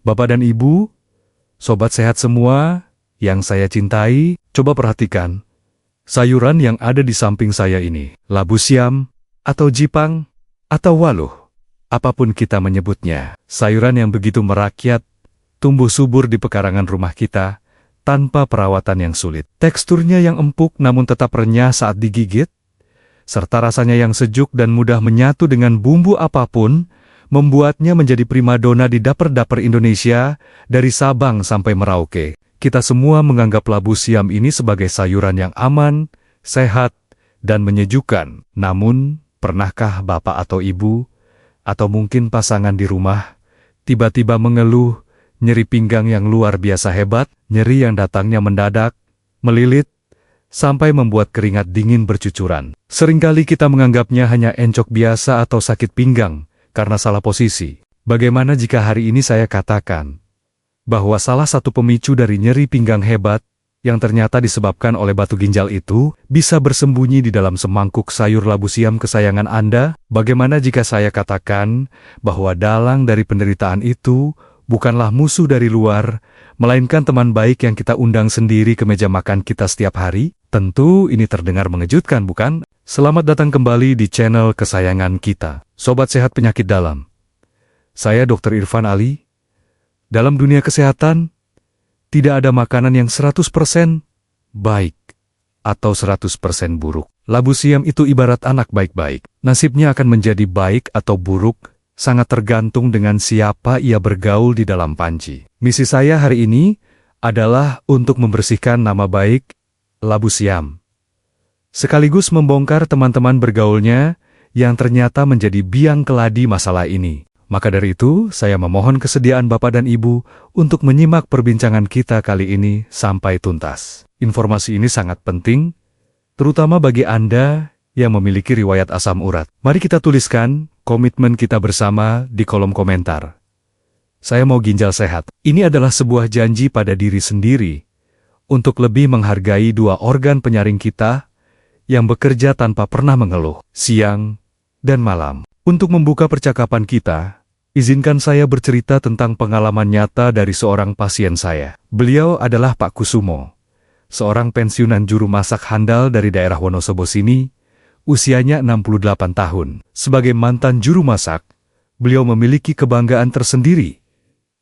Bapak dan Ibu, sobat sehat semua yang saya cintai, coba perhatikan. Sayuran yang ada di samping saya ini, labu siam, atau jipang, atau waluh, apapun kita menyebutnya. Sayuran yang begitu merakyat, tumbuh subur di pekarangan rumah kita, tanpa perawatan yang sulit. Teksturnya yang empuk namun tetap renyah saat digigit, serta rasanya yang sejuk dan mudah menyatu dengan bumbu apapun, membuatnya menjadi primadona di dapur-dapur Indonesia, dari Sabang sampai Merauke. Kita semua menganggap labu siam ini sebagai sayuran yang aman, sehat, dan menyejukkan. Namun, pernahkah Bapak atau Ibu, atau mungkin pasangan di rumah, tiba-tiba mengeluh, nyeri pinggang yang luar biasa hebat, nyeri yang datangnya mendadak, melilit, sampai membuat keringat dingin bercucuran. Seringkali kita menganggapnya hanya encok biasa atau sakit pinggang, karena salah posisi. Bagaimana jika hari ini saya katakan bahwa salah satu pemicu dari nyeri pinggang hebat, yang ternyata disebabkan oleh batu ginjal itu, bisa bersembunyi di dalam semangkuk sayur labu siam kesayangan Anda? Bagaimana jika saya katakan bahwa dalang dari penderitaan itu bukanlah musuh dari luar, melainkan teman baik yang kita undang sendiri ke meja makan kita setiap hari? Tentu ini terdengar mengejutkan, bukan? Selamat datang kembali di channel kesayangan kita, Sobat Sehat Penyakit Dalam. Saya Dr. Irfan Ali. Dalam dunia kesehatan, tidak ada makanan yang 100% baik atau 100% buruk. Labu siam itu ibarat anak baik-baik. Nasibnya akan menjadi baik atau buruk sangat tergantung dengan siapa ia bergaul di dalam panci. Misi saya hari ini adalah untuk membersihkan nama baik labu siam, sekaligus membongkar teman-teman bergaulnya yang ternyata menjadi biang keladi masalah ini. Maka dari itu, saya memohon kesediaan Bapak dan Ibu untuk menyimak perbincangan kita kali ini sampai tuntas. Informasi ini sangat penting, terutama bagi Anda yang memiliki riwayat asam urat. Mari kita tuliskan komitmen kita bersama di kolom komentar. Saya mau ginjal sehat. Ini adalah sebuah janji pada diri sendiri untuk lebih menghargai dua organ penyaring kita yang bekerja tanpa pernah mengeluh, siang dan malam. Untuk membuka percakapan kita, izinkan saya bercerita tentang pengalaman nyata dari seorang pasien saya. Beliau adalah Pak Kusumo, seorang pensiunan juru masak handal dari daerah Wonosobo sini, usianya 68 tahun. Sebagai mantan juru masak, beliau memiliki kebanggaan tersendiri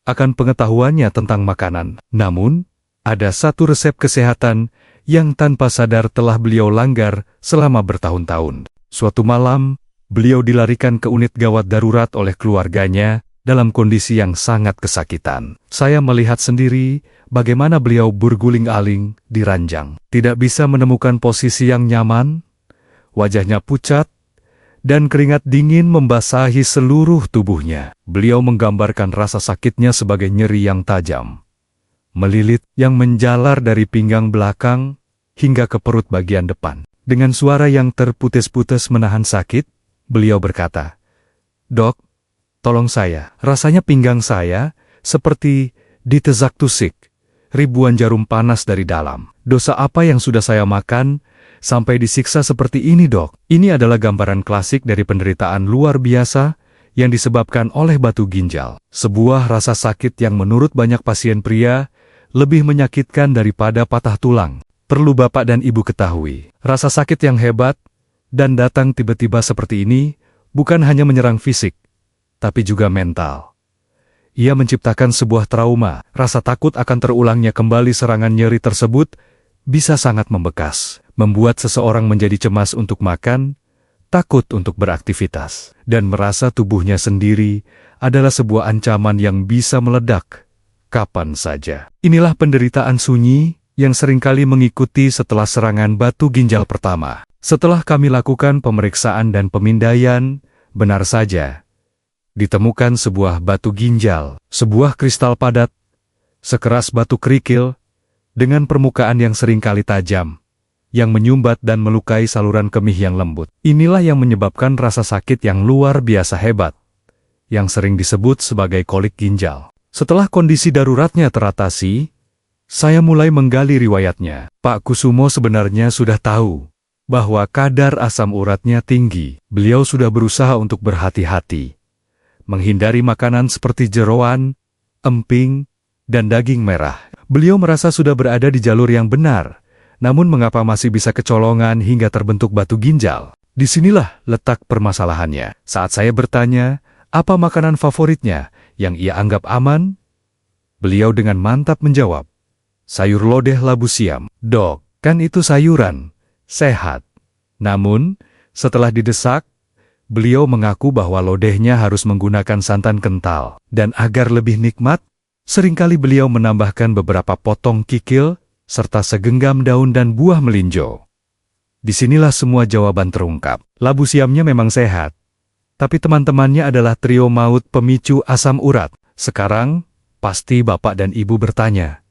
akan pengetahuannya tentang makanan. Namun, ada satu resep kesehatan yang tanpa sadar telah beliau langgar selama bertahun-tahun. Suatu malam, beliau dilarikan ke unit gawat darurat oleh keluarganya dalam kondisi yang sangat kesakitan. Saya melihat sendiri bagaimana beliau berguling-aling di ranjang. Tidak bisa menemukan posisi yang nyaman, wajahnya pucat, dan keringat dingin membasahi seluruh tubuhnya. Beliau menggambarkan rasa sakitnya sebagai nyeri yang tajam, melilit yang menjalar dari pinggang belakang hingga ke perut bagian depan. Dengan suara yang terputus-putus menahan sakit, beliau berkata, "Dok, tolong saya. Rasanya pinggang saya seperti ditezak-tusik ribuan jarum panas dari dalam. Dosa apa yang sudah saya makan sampai disiksa seperti ini, Dok?" Ini adalah gambaran klasik dari penderitaan luar biasa yang disebabkan oleh batu ginjal. Sebuah rasa sakit yang menurut banyak pasien pria lebih menyakitkan daripada patah tulang. Perlu Bapak dan Ibu ketahui, rasa sakit yang hebat dan datang tiba-tiba seperti ini bukan hanya menyerang fisik, tapi juga mental. Ia menciptakan sebuah trauma. Rasa takut akan terulangnya kembali serangan nyeri tersebut bisa sangat membekas, membuat seseorang menjadi cemas untuk makan, takut untuk beraktivitas, dan merasa tubuhnya sendiri adalah sebuah ancaman yang bisa meledak kapan saja. Inilah penderitaan sunyi yang seringkali mengikuti setelah serangan batu ginjal pertama. Setelah kami lakukan pemeriksaan dan pemindaian, benar saja ditemukan sebuah batu ginjal, sebuah kristal padat, sekeras batu kerikil, dengan permukaan yang seringkali tajam, yang menyumbat dan melukai saluran kemih yang lembut. Inilah yang menyebabkan rasa sakit yang luar biasa hebat, yang sering disebut sebagai kolik ginjal. Setelah kondisi daruratnya teratasi, saya mulai menggali riwayatnya. Pak Kusumo sebenarnya sudah tahu bahwa kadar asam uratnya tinggi. Beliau sudah berusaha untuk berhati-hati, menghindari makanan seperti jeroan emping, dan daging merah. Beliau merasa sudah berada di jalur yang benar, namun mengapa masih bisa kecolongan hingga terbentuk batu ginjal? Disinilah letak permasalahannya. Saat saya bertanya, apa makanan favoritnya yang ia anggap aman? Beliau dengan mantap menjawab, sayur lodeh labu siam. Dok, kan itu sayuran, sehat. Namun, setelah didesak, beliau mengaku bahwa lodehnya harus menggunakan santan kental. Dan agar lebih nikmat, seringkali beliau menambahkan beberapa potong kikil, serta segenggam daun dan buah melinjo. Disinilah semua jawaban terungkap. Labu siamnya memang sehat, tapi teman-temannya adalah trio maut pemicu asam urat. Sekarang, pasti Bapak dan Ibu bertanya,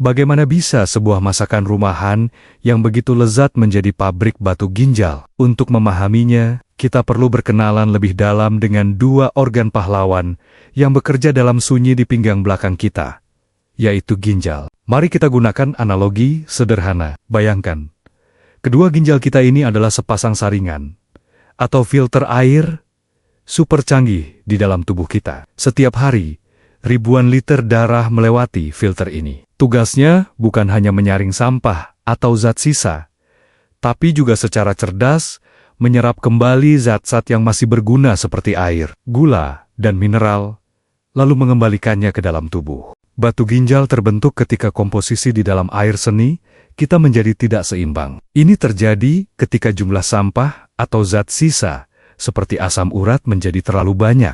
bagaimana bisa sebuah masakan rumahan yang begitu lezat menjadi pabrik batu ginjal? Untuk memahaminya, kita perlu berkenalan lebih dalam dengan dua organ pahlawan yang bekerja dalam sunyi di pinggang belakang kita, yaitu ginjal. Mari kita gunakan analogi sederhana. Bayangkan, kedua ginjal kita ini adalah sepasang saringan atau filter air super canggih di dalam tubuh kita. Setiap hari, ribuan liter darah melewati filter ini. Tugasnya bukan hanya menyaring sampah atau zat sisa, tapi juga secara cerdas menyerap kembali zat-zat yang masih berguna seperti air, gula, dan mineral, lalu mengembalikannya ke dalam tubuh. Batu ginjal terbentuk ketika komposisi di dalam air seni kita menjadi tidak seimbang. Ini terjadi ketika jumlah sampah atau zat sisa seperti asam urat menjadi terlalu banyak,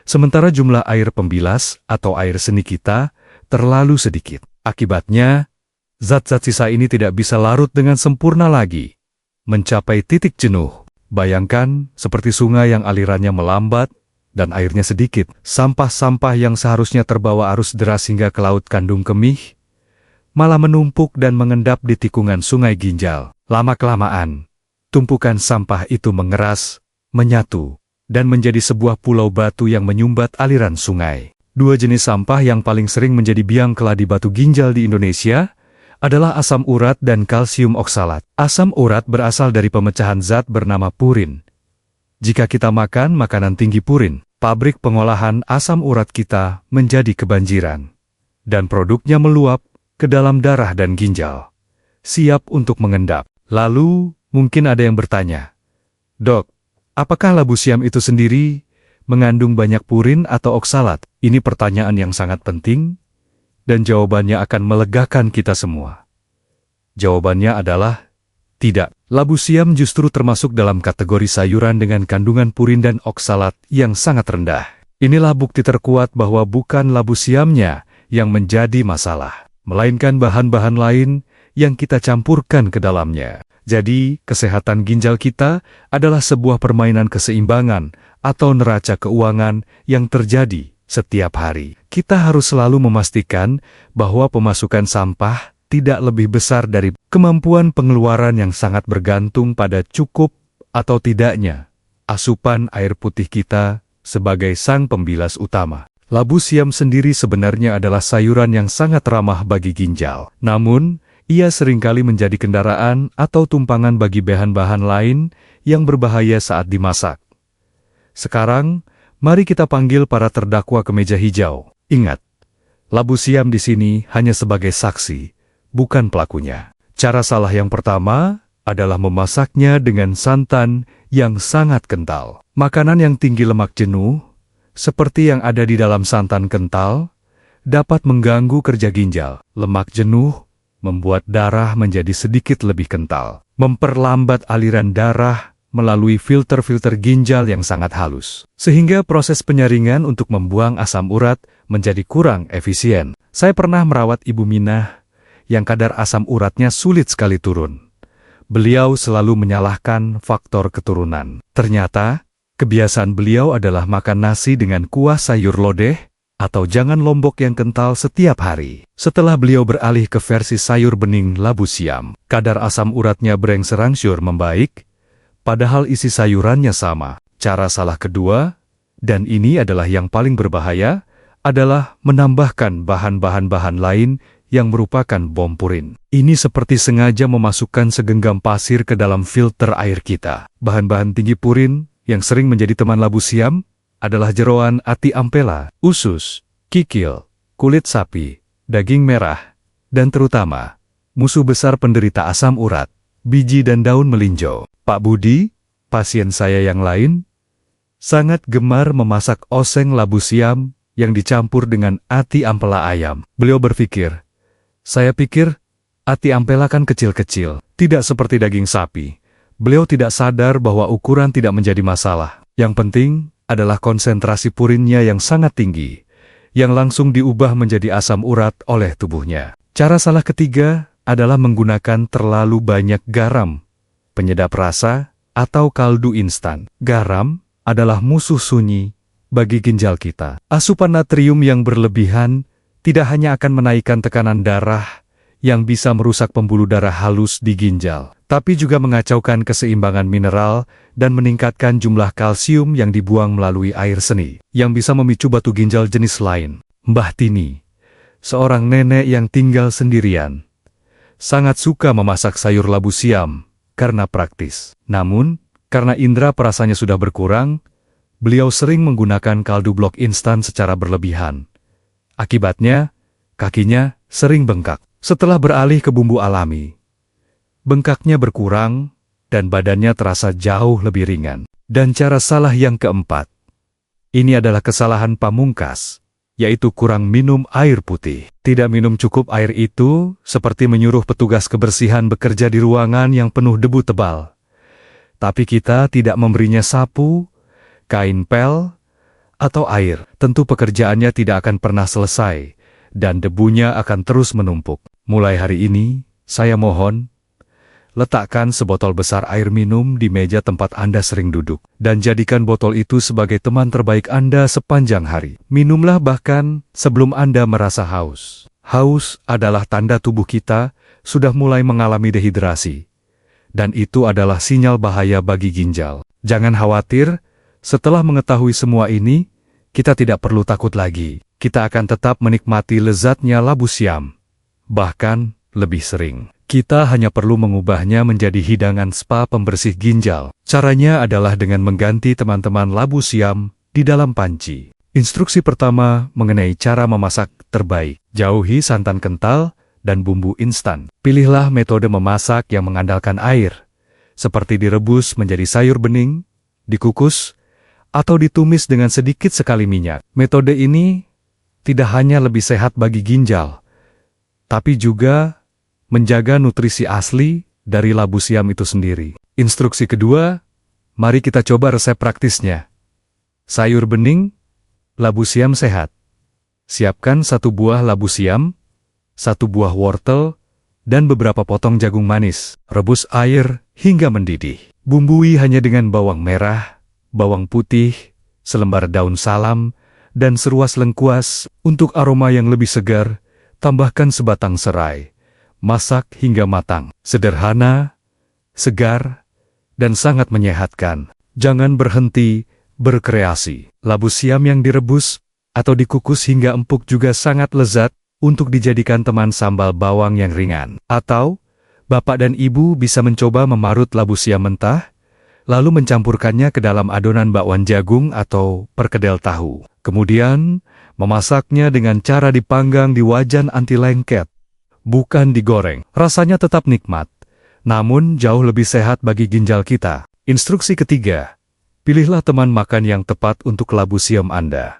sementara jumlah air pembilas atau air seni kita terlalu sedikit. Akibatnya, zat-zat sisa ini tidak bisa larut dengan sempurna lagi, mencapai titik jenuh. Bayangkan seperti sungai yang alirannya melambat dan airnya sedikit. Sampah-sampah yang seharusnya terbawa arus deras hingga ke laut kandung kemih, malah menumpuk dan mengendap di tikungan sungai ginjal. Lama-kelamaan, tumpukan sampah itu mengeras, menyatu, dan menjadi sebuah pulau batu yang menyumbat aliran sungai. Dua jenis sampah yang paling sering menjadi biang keladi batu ginjal di Indonesia adalah asam urat dan kalsium oksalat. Asam urat berasal dari pemecahan zat bernama purin. Jika kita makan makanan tinggi purin, pabrik pengolahan asam urat kita menjadi kebanjiran, dan produknya meluap ke dalam darah dan ginjal, siap untuk mengendap. Lalu, mungkin ada yang bertanya, Dok, apakah labu siam itu sendiri mengandung banyak purin atau oksalat? Ini pertanyaan yang sangat penting, dan jawabannya akan melegakan kita semua. Jawabannya adalah tidak. Labu siam justru termasuk dalam kategori sayuran dengan kandungan purin dan oksalat yang sangat rendah. Inilah bukti terkuat bahwa bukan labu siamnya yang menjadi masalah, melainkan bahan-bahan lain yang kita campurkan ke dalamnya. Jadi, kesehatan ginjal kita adalah sebuah permainan keseimbangan atau neraca keuangan yang terjadi setiap hari. Kita harus selalu memastikan bahwa pemasukan sampah tidak lebih besar dari kemampuan pengeluaran yang sangat bergantung pada cukup atau tidaknya asupan air putih kita sebagai sang pembilas utama. Labu siam sendiri sebenarnya adalah sayuran yang sangat ramah bagi ginjal. Namun, ia seringkali menjadi kendaraan atau tumpangan bagi bahan-bahan lain yang berbahaya saat dimasak. Sekarang, mari kita panggil para terdakwa ke meja hijau. Ingat, labu siam di sini hanya sebagai saksi, bukan pelakunya. Cara salah yang pertama adalah memasaknya dengan santan yang sangat kental. Makanan yang tinggi lemak jenuh, seperti yang ada di dalam santan kental, dapat mengganggu kerja ginjal. Lemak jenuh membuat darah menjadi sedikit lebih kental, memperlambat aliran darah melalui filter-filter ginjal yang sangat halus, sehingga proses penyaringan untuk membuang asam urat menjadi kurang efisien. Saya pernah merawat Ibu Minah yang kadar asam uratnya sulit sekali turun. Beliau selalu menyalahkan faktor keturunan. Ternyata, kebiasaan beliau adalah makan nasi dengan kuah sayur lodeh atau jangan lombok yang kental setiap hari. Setelah beliau beralih ke versi sayur bening labu siam, kadar asam uratnya berangsur-angsur membaik, padahal isi sayurannya sama. Cara salah kedua, dan ini adalah yang paling berbahaya, adalah menambahkan bahan-bahan lain yang merupakan bom purin. Ini seperti sengaja memasukkan segenggam pasir ke dalam filter air kita. Bahan-bahan tinggi purin yang sering menjadi teman labu siam adalah jeroan ati ampela, usus, kikil, kulit sapi, daging merah, dan terutama, musuh besar penderita asam urat, biji dan daun melinjo. Pak Budi, pasien saya yang lain, sangat gemar memasak oseng labu siam yang dicampur dengan ati ampela ayam. Beliau berpikir, saya pikir ati ampela kan kecil-kecil, tidak seperti daging sapi. Beliau tidak sadar bahwa ukuran tidak menjadi masalah. Yang penting adalah konsentrasi purinnya yang sangat tinggi, yang langsung diubah menjadi asam urat oleh tubuhnya. Cara salah ketiga adalah menggunakan terlalu banyak garam, penyedap rasa, atau kaldu instan. Garam adalah musuh sunyi bagi ginjal kita. Asupan natrium yang berlebihan tidak hanya akan menaikkan tekanan darah yang bisa merusak pembuluh darah halus di ginjal, tapi juga mengacaukan keseimbangan mineral dan meningkatkan jumlah kalsium yang dibuang melalui air seni, yang bisa memicu batu ginjal jenis lain. Mbah Tini, seorang nenek yang tinggal sendirian, sangat suka memasak sayur labu siam karena praktis. Namun, karena indera perasanya sudah berkurang, beliau sering menggunakan kaldu blok instan secara berlebihan. Akibatnya, kakinya sering bengkak. Setelah beralih ke bumbu alami, bengkaknya berkurang dan badannya terasa jauh lebih ringan. Dan cara salah yang keempat, ini adalah kesalahan pamungkas, yaitu kurang minum air putih. Tidak minum cukup air itu seperti menyuruh petugas kebersihan bekerja di ruangan yang penuh debu tebal. Tapi kita tidak memberinya sapu, kain pel, atau air. Tentu pekerjaannya tidak akan pernah selesai, dan debunya akan terus menumpuk. Mulai hari ini, saya mohon, letakkan sebotol besar air minum di meja tempat Anda sering duduk, dan jadikan botol itu sebagai teman terbaik Anda sepanjang hari. Minumlah bahkan sebelum Anda merasa haus. Haus adalah tanda tubuh kita sudah mulai mengalami dehidrasi, dan itu adalah sinyal bahaya bagi ginjal. Jangan khawatir, setelah mengetahui semua ini, kita tidak perlu takut lagi. Kita akan tetap menikmati lezatnya labu siam. Bahkan, lebih sering. Kita hanya perlu mengubahnya menjadi hidangan spa pembersih ginjal. Caranya adalah dengan mengganti teman-teman labu siam di dalam panci. Instruksi pertama mengenai cara memasak terbaik. Jauhi santan kental dan bumbu instan. Pilihlah metode memasak yang mengandalkan air, seperti direbus menjadi sayur bening, dikukus, atau ditumis dengan sedikit sekali minyak. Metode ini tidak hanya lebih sehat bagi ginjal, tapi juga menjaga nutrisi asli dari labu siam itu sendiri. Instruksi kedua, mari kita coba resep praktisnya. Sayur bening, labu siam sehat. Siapkan 1 buah labu siam, 1 buah wortel, dan beberapa potong jagung manis. Rebus air hingga mendidih. Bumbui hanya dengan bawang merah, bawang putih, selembar daun salam, dan seruas lengkuas. Untuk aroma yang lebih segar, tambahkan sebatang serai. Masak hingga matang. Sederhana, segar, dan sangat menyehatkan. Jangan berhenti berkreasi. Labu siam yang direbus atau dikukus hingga empuk juga sangat lezat untuk dijadikan teman sambal bawang yang ringan. Atau, Bapak dan Ibu bisa mencoba memarut labu siam mentah, lalu mencampurkannya ke dalam adonan bakwan jagung atau perkedel tahu. Kemudian, memasaknya dengan cara dipanggang di wajan anti lengket, bukan digoreng. Rasanya tetap nikmat, namun jauh lebih sehat bagi ginjal kita. Instruksi ketiga, pilihlah teman makan yang tepat untuk labu siam Anda.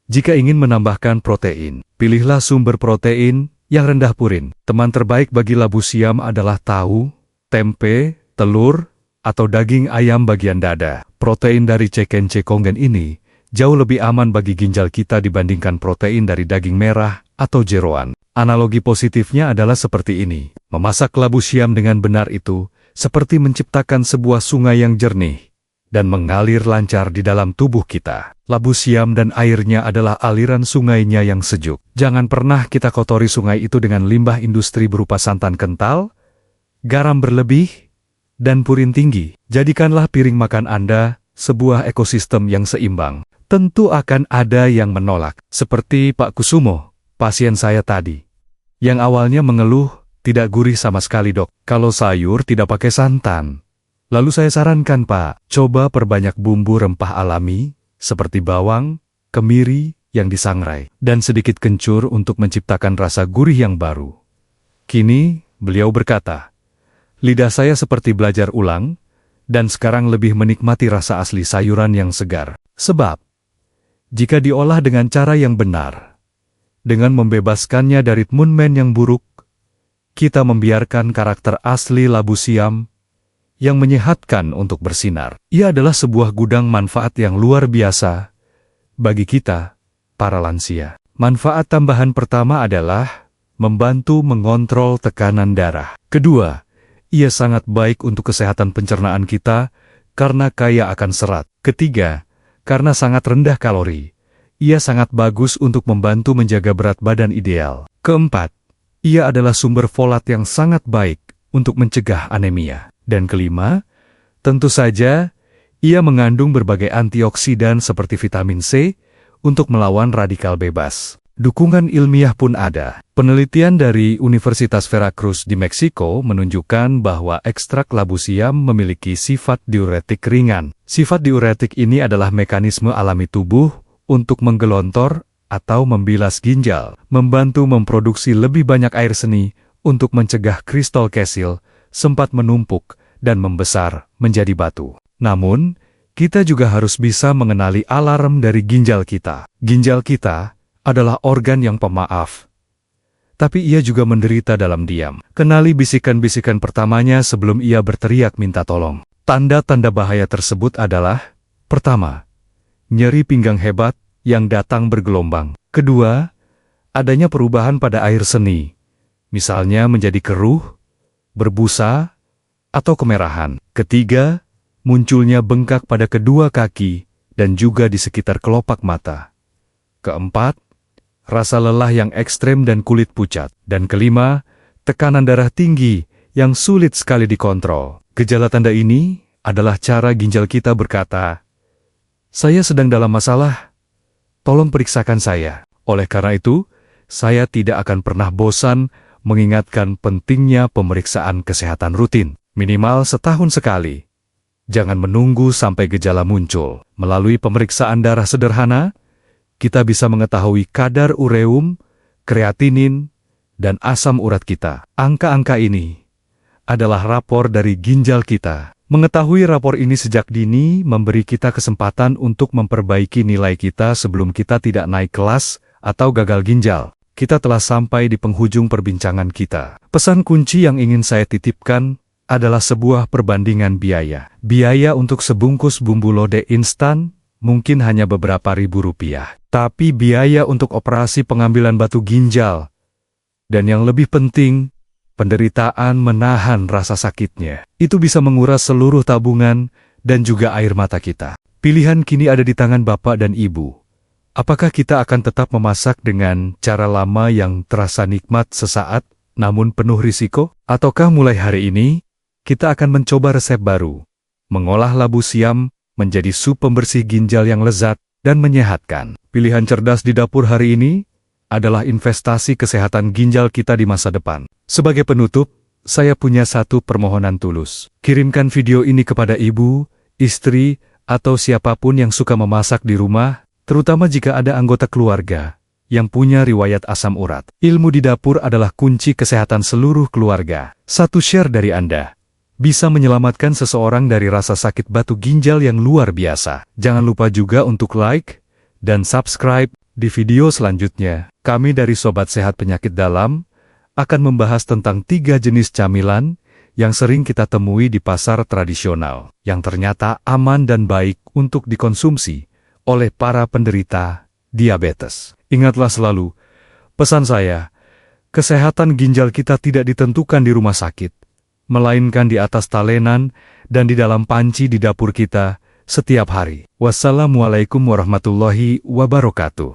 Jika ingin menambahkan protein, pilihlah sumber protein yang rendah purin. Teman terbaik bagi labu siam adalah tahu, tempe, telur, atau daging ayam bagian dada. Protein dari chicken cekongen ini jauh lebih aman bagi ginjal kita dibandingkan protein dari daging merah atau jeroan. Analogi positifnya adalah seperti ini. Memasak labu siam dengan benar itu seperti menciptakan sebuah sungai yang jernih dan mengalir lancar di dalam tubuh kita. Labu siam dan airnya adalah aliran sungainya yang sejuk. Jangan pernah kita kotori sungai itu dengan limbah industri berupa santan kental, garam berlebih, dan purin tinggi. Jadikanlah piring makan Anda sebuah ekosistem yang seimbang. Tentu akan ada yang menolak, seperti Pak Kusumo, pasien saya tadi, yang awalnya mengeluh tidak gurih sama sekali dok, kalau sayur tidak pakai santan. Lalu saya sarankan Pak, coba perbanyak bumbu rempah alami, seperti bawang, kemiri, yang disangrai, dan sedikit kencur untuk menciptakan rasa gurih yang baru. Kini, beliau berkata, lidah saya seperti belajar ulang, dan sekarang lebih menikmati rasa asli sayuran yang segar. Sebab, jika diolah dengan cara yang benar, dengan membebaskannya dari tmunmen yang buruk, kita membiarkan karakter asli labu siam yang menyehatkan untuk bersinar. Ia adalah sebuah gudang manfaat yang luar biasa bagi kita, para lansia. Manfaat tambahan pertama adalah membantu mengontrol tekanan darah. Kedua, ia sangat baik untuk kesehatan pencernaan kita karena kaya akan serat. Ketiga, karena sangat rendah kalori, ia sangat bagus untuk membantu menjaga berat badan ideal. Keempat, ia adalah sumber folat yang sangat baik untuk mencegah anemia. Dan kelima, tentu saja, ia mengandung berbagai antioksidan seperti vitamin C untuk melawan radikal bebas. Dukungan ilmiah pun ada. Penelitian dari Universitas Veracruz di Meksiko menunjukkan bahwa ekstrak labu siam memiliki sifat diuretik ringan. Sifat diuretik ini adalah mekanisme alami tubuh untuk menggelontor atau membilas ginjal, membantu memproduksi lebih banyak air seni untuk mencegah kristal kalsium sempat menumpuk dan membesar menjadi batu. Namun, kita juga harus bisa mengenali alarm dari ginjal kita. Ginjal kita adalah organ yang pemaaf, tapi ia juga menderita dalam diam. Kenali bisikan-bisikan pertamanya sebelum ia berteriak minta tolong. Tanda-tanda bahaya tersebut adalah: pertama, nyeri pinggang hebat yang datang bergelombang. Kedua, adanya perubahan pada air seni, misalnya menjadi keruh, berbusa, atau kemerahan. Ketiga, munculnya bengkak pada kedua kaki dan juga di sekitar kelopak mata. Keempat, rasa lelah yang ekstrem dan kulit pucat. Dan kelima, tekanan darah tinggi yang sulit sekali dikontrol. Gejala tanda ini adalah cara ginjal kita berkata, "Saya sedang dalam masalah, tolong periksakan saya." Oleh karena itu, saya tidak akan pernah bosan mengingatkan pentingnya pemeriksaan kesehatan rutin, minimal setahun sekali. Jangan menunggu sampai gejala muncul. Melalui pemeriksaan darah sederhana, kita bisa mengetahui kadar ureum, kreatinin, dan asam urat kita. Angka-angka ini adalah rapor dari ginjal kita. Mengetahui rapor ini sejak dini memberi kita kesempatan untuk memperbaiki nilai kita sebelum kita tidak naik kelas atau gagal ginjal. Kita telah sampai di penghujung perbincangan kita. Pesan kunci yang ingin saya titipkan adalah sebuah perbandingan biaya. Biaya untuk sebungkus bumbu lodeh instan mungkin hanya beberapa ribu rupiah. Tapi biaya untuk operasi pengambilan batu ginjal, dan yang lebih penting, penderitaan menahan rasa sakitnya, itu bisa menguras seluruh tabungan dan juga air mata kita. Pilihan kini ada di tangan Bapak dan Ibu. Apakah kita akan tetap memasak dengan cara lama yang terasa nikmat sesaat, namun penuh risiko? Ataukah mulai hari ini, kita akan mencoba resep baru, mengolah labu siam menjadi sup pembersih ginjal yang lezat dan menyehatkan. Pilihan cerdas di dapur hari ini adalah investasi kesehatan ginjal kita di masa depan. Sebagai penutup, saya punya satu permohonan tulus. Kirimkan video ini kepada ibu, istri, atau siapapun yang suka memasak di rumah, terutama jika ada anggota keluarga yang punya riwayat asam urat. Ilmu di dapur adalah kunci kesehatan seluruh keluarga. Satu share dari Anda bisa menyelamatkan seseorang dari rasa sakit batu ginjal yang luar biasa. Jangan lupa juga untuk like dan subscribe di video selanjutnya. Kami dari Sobat Sehat Penyakit Dalam akan membahas tentang 3 jenis camilan yang sering kita temui di pasar tradisional, yang ternyata aman dan baik untuk dikonsumsi oleh para penderita diabetes. Ingatlah selalu, pesan saya, kesehatan ginjal kita tidak ditentukan di rumah sakit, melainkan di atas talenan dan di dalam panci di dapur kita setiap hari. Wassalamualaikum warahmatullahi wabarakatuh.